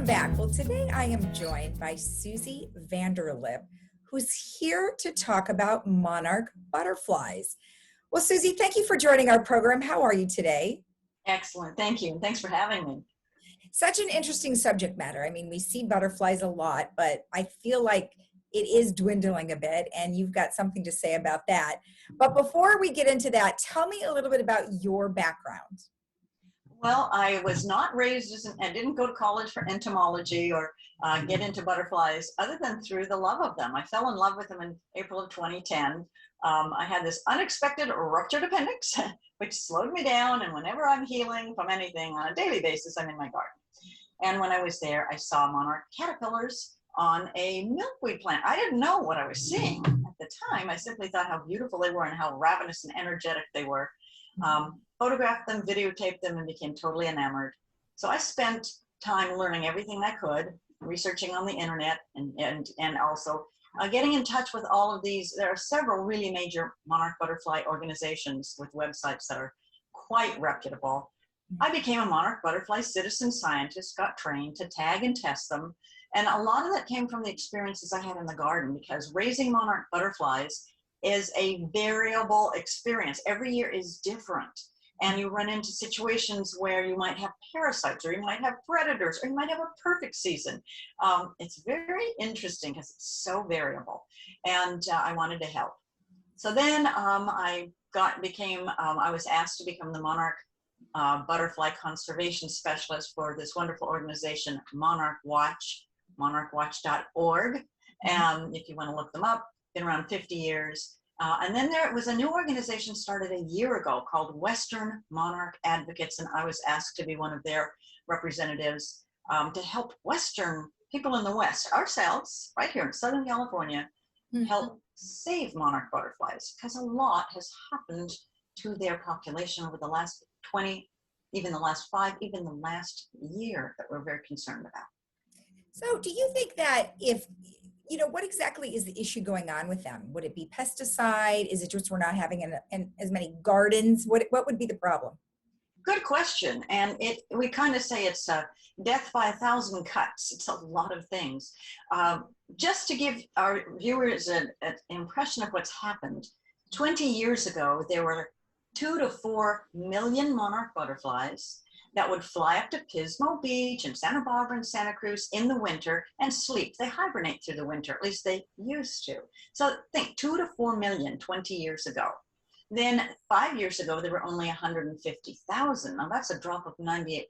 back. Well, today I am joined by Susie Vanderlip, who's here to talk about Monarch Butterflies. Well, Susie, thank you for joining our program. How are you today? Excellent. Thank you. And thanks for having me. Such an interesting subject matter. I mean, we see butterflies a lot, but I feel like it is dwindling a bit, and you've got something to say about that. But before we get into that, tell me a little bit about your background. Well, I was not raised I didn't go to college for entomology or get into butterflies other than through the love of them. I fell in love with them in April of 2010. I had this unexpected ruptured appendix, which slowed me down. And whenever I'm healing from anything on a daily basis, I'm in my garden. And when I was there, I saw monarch caterpillars on a milkweed plant. I didn't know what I was seeing at the time. I simply thought how beautiful they were and how ravenous and energetic they were. Photographed them, videotaped them, and became totally enamored. So I spent time learning everything I could, researching on the internet, and also getting in touch with all of these. There are several really major monarch butterfly organizations with websites that are quite reputable. I became a monarch butterfly citizen scientist, got trained to tag and test them. And a lot of that came from the experiences I had in the garden, because raising monarch butterflies is a variable experience. Every year is different. And you run into situations where you might have parasites, or you might have predators, or you might have a perfect season. It's very interesting because it's so variable. And I wanted to help. So then I was asked to become the Monarch Butterfly Conservation Specialist for this wonderful organization, Monarch Watch, monarchwatch.org. And if you want to look them up, been around 50 years. And then there was a new organization started a year ago called Western Monarch Advocates, and I was asked to be one of their representatives to help Western people in the West, ourselves, right here in Southern California, help save monarch butterflies, because a lot has happened to their population over the last 20, even the last 5, even the last year, that we're very concerned about. So do you think that what exactly is the issue going on with them? Would it be pesticide? Is it just we're not having as many gardens? What would be the problem? Good question. And we kind of say it's death by 1,000 cuts. It's a lot of things. Just to give our viewers an impression of what's happened, 20 years ago, there were 2 to 4 million monarch butterflies that would fly up to Pismo Beach and Santa Barbara and Santa Cruz in the winter and sleep. They hibernate through the winter, at least they used to. So think 2 to 4 million 20 years ago. Then 5 years ago, there were only 150,000. Now that's a drop of 98%.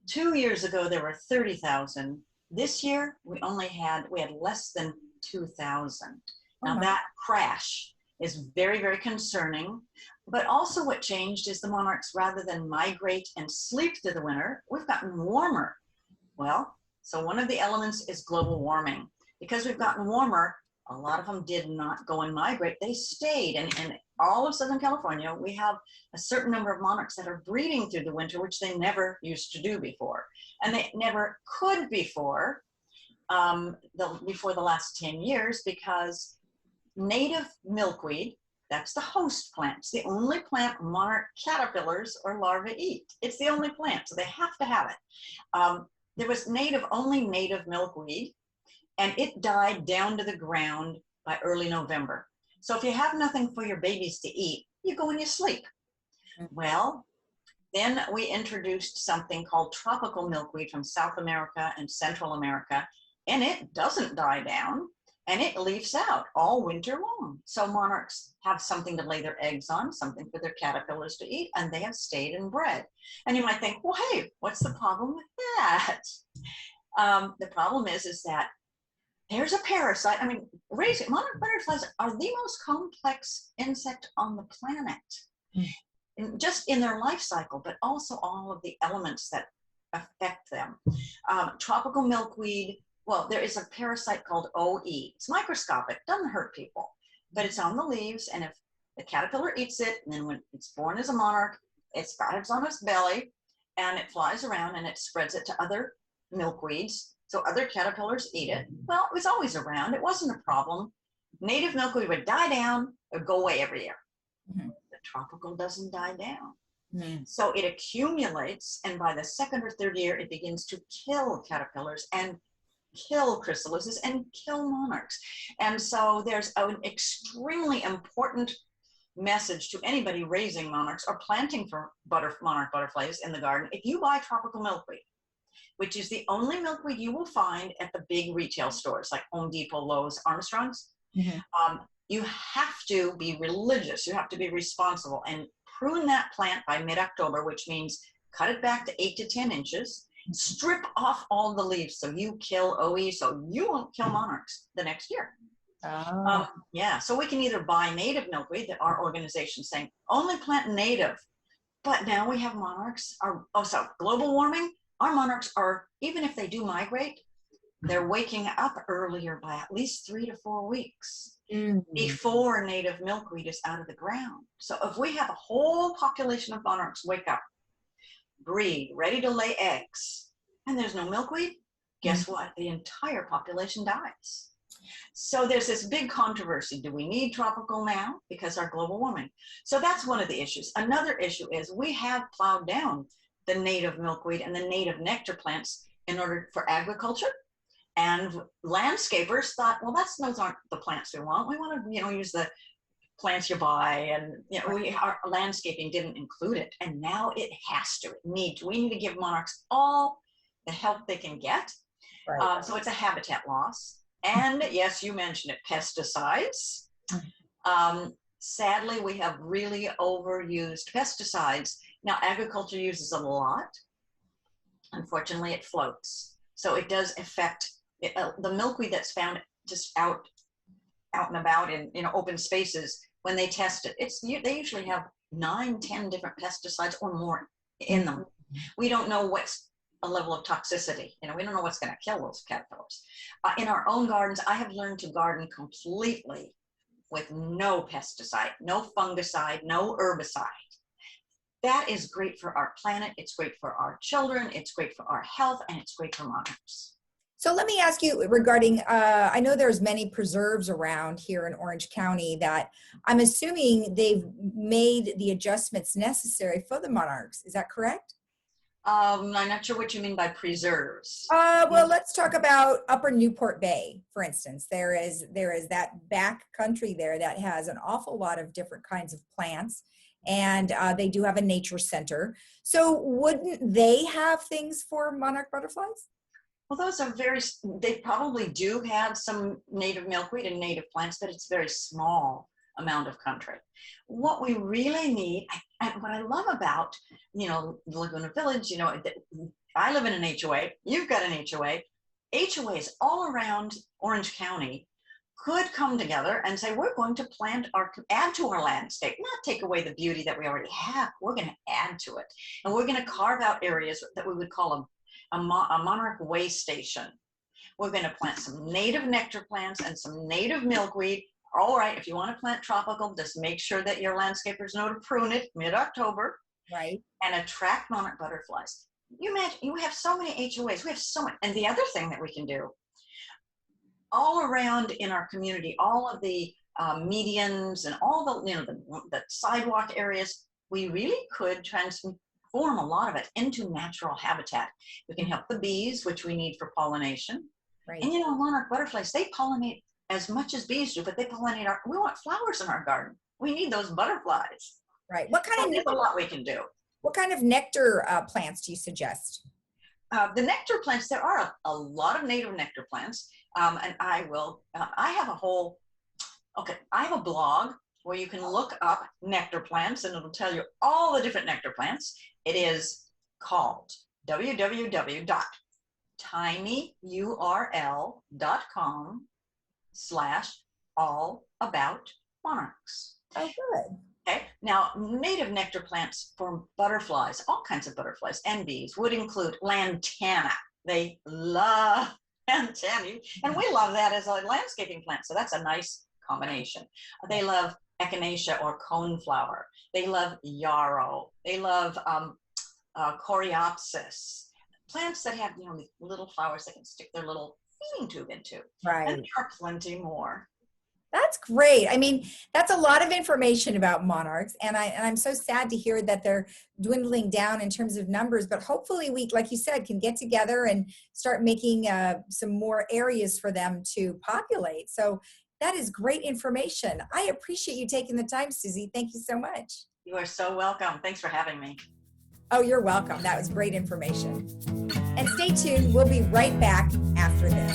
2 years ago, there were 30,000. This year, we had less than 2,000. Now that crash is very, very concerning. But also what changed is the monarchs, rather than migrate and sleep through the winter, we've gotten warmer. Well, so one of the elements is global warming. Because we've gotten warmer, a lot of them did not go and migrate. They stayed. And in all of Southern California, we have a certain number of monarchs that are breeding through the winter, which they never used to do before. And they never could before the last 10 years, because native milkweed, that's the host plant. It's the only plant monarch caterpillars or larvae eat. It's the only plant, so they have to have it. There was only native milkweed, and it died down to the ground by early November. So if you have nothing for your babies to eat, you go and you sleep. Well, then we introduced something called tropical milkweed from South America and Central America, and it doesn't die down. And it leaves out all winter long. So monarchs have something to lay their eggs on, something for their caterpillars to eat, and they have stayed and bred. And you might think, well, hey, what's the problem with that? The problem is that there's a parasite. I mean, monarch butterflies are the most complex insect on the planet, just in their life cycle, but also all of the elements that affect them. Tropical milkweed, well, there is a parasite called OE. It's microscopic, doesn't hurt people, but it's on the leaves. And if the caterpillar eats it, and then when it's born as a monarch, it's got it on its belly, and it flies around and it spreads it to other milkweeds. So other caterpillars eat it. Well, it was always around. It wasn't a problem. Native milkweed would die down or go away every year. The tropical doesn't die down. Mm. So it accumulates, and by the second or third year, it begins to kill caterpillars and kill chrysalises and kill monarchs. And so there's an extremely important message to anybody raising monarchs or planting for monarch butterflies in the garden. If you buy tropical milkweed, which is the only milkweed you will find at the big retail stores like Home Depot, Lowe's, Armstrong's, you have to be religious. You have to be responsible and prune that plant by mid-October, which means cut it back to 8 to 10 inches, strip off all the leaves so you kill OE, so you won't kill monarchs the next year. Oh. Yeah, so we can either buy native milkweed that our organization's saying only plant native, but now we have monarchs. So global warming, our monarchs are, even if they do migrate, they're waking up earlier by at least 3 to 4 weeks before native milkweed is out of the ground. So if we have a whole population of monarchs wake up, breed, ready to lay eggs, and there's no milkweed, guess what? The entire population dies. So there's this big controversy. Do we need tropical now? Because our global warming. So that's one of the issues. Another issue is we have plowed down the native milkweed and the native nectar plants in order for agriculture. And landscapers thought, well, those aren't the plants we want. We want to, use the plants you buy, and our landscaping didn't include it, and now it has to. We need to give monarchs all the help they can get. Right. So it's a habitat loss, and yes, you mentioned it, pesticides. Sadly, we have really overused pesticides. Now, agriculture uses a lot. Unfortunately, it floats, so it does affect the milkweed that's found just out and about in open spaces. When they test it, they usually have 9, 10 different pesticides or more in them. We don't know what's a level of toxicity. We don't know what's going to kill those caterpillars. In our own gardens, I have learned to garden completely with no pesticide, no fungicide, no herbicide. That is great for our planet. It's great for our children. It's great for our health, and it's great for monarchs. So let me ask you regarding, I know there's many preserves around here in Orange County that I'm assuming they've made the adjustments necessary for the monarchs. Is that correct? I'm not sure what you mean by preserves. Well, let's talk about Upper Newport Bay, for instance. There is that back country there that has an awful lot of different kinds of plants, and they do have a nature center. So wouldn't they have things for monarch butterflies? Well, those are they probably do have some native milkweed and native plants, but it's a very small amount of country. What we really need, and what I love about, Laguna Village, I live in an HOA, you've got an HOA. HOAs all around Orange County could come together and say, we're going to add to our landscape, not take away the beauty that we already have. We're going to add to it. And we're going to carve out areas that we would call a monarch way station. We're going to plant some native nectar plants and some native milkweed. All right, if you want to plant tropical, just make sure that your landscapers know to prune it mid-October. Right. And attract monarch butterflies. You imagine, we have so many HOAs. We have so much. And the other thing that we can do, all around in our community, all of the medians and all the sidewalk areas, we really could transform a lot of it into natural habitat. We can help the bees, which we need for pollination. Right. And monarch butterflies, they pollinate as much as bees do, but they pollinate we want flowers in our garden. We need those butterflies. Right. There's a lot we can do. What kind of nectar plants do you suggest? The nectar plants, there are a lot of native nectar plants. And I have I have a blog where you can look up nectar plants, and it'll tell you all the different nectar plants. It is called www.tinyurl.com/allaboutmonarchs. Oh, good. Okay. Now, native nectar plants for butterflies, all kinds of butterflies and bees, would include lantana. They love lantana, and we love that as a landscaping plant. So that's a nice combination. They love echinacea or coneflower. They love yarrow. They love coreopsis. Plants that have these little flowers they can stick their little feeding tube into. Right. And there are plenty more. That's great. I mean, that's a lot of information about monarchs, and I'm so sad to hear that they're dwindling down in terms of numbers. But hopefully, we, like you said, can get together and start making some more areas for them to populate. So that is great information. I appreciate you taking the time, Susie. Thank you so much. You are so welcome. Thanks for having me. Oh, you're welcome. That was great information. And stay tuned. We'll be right back after this.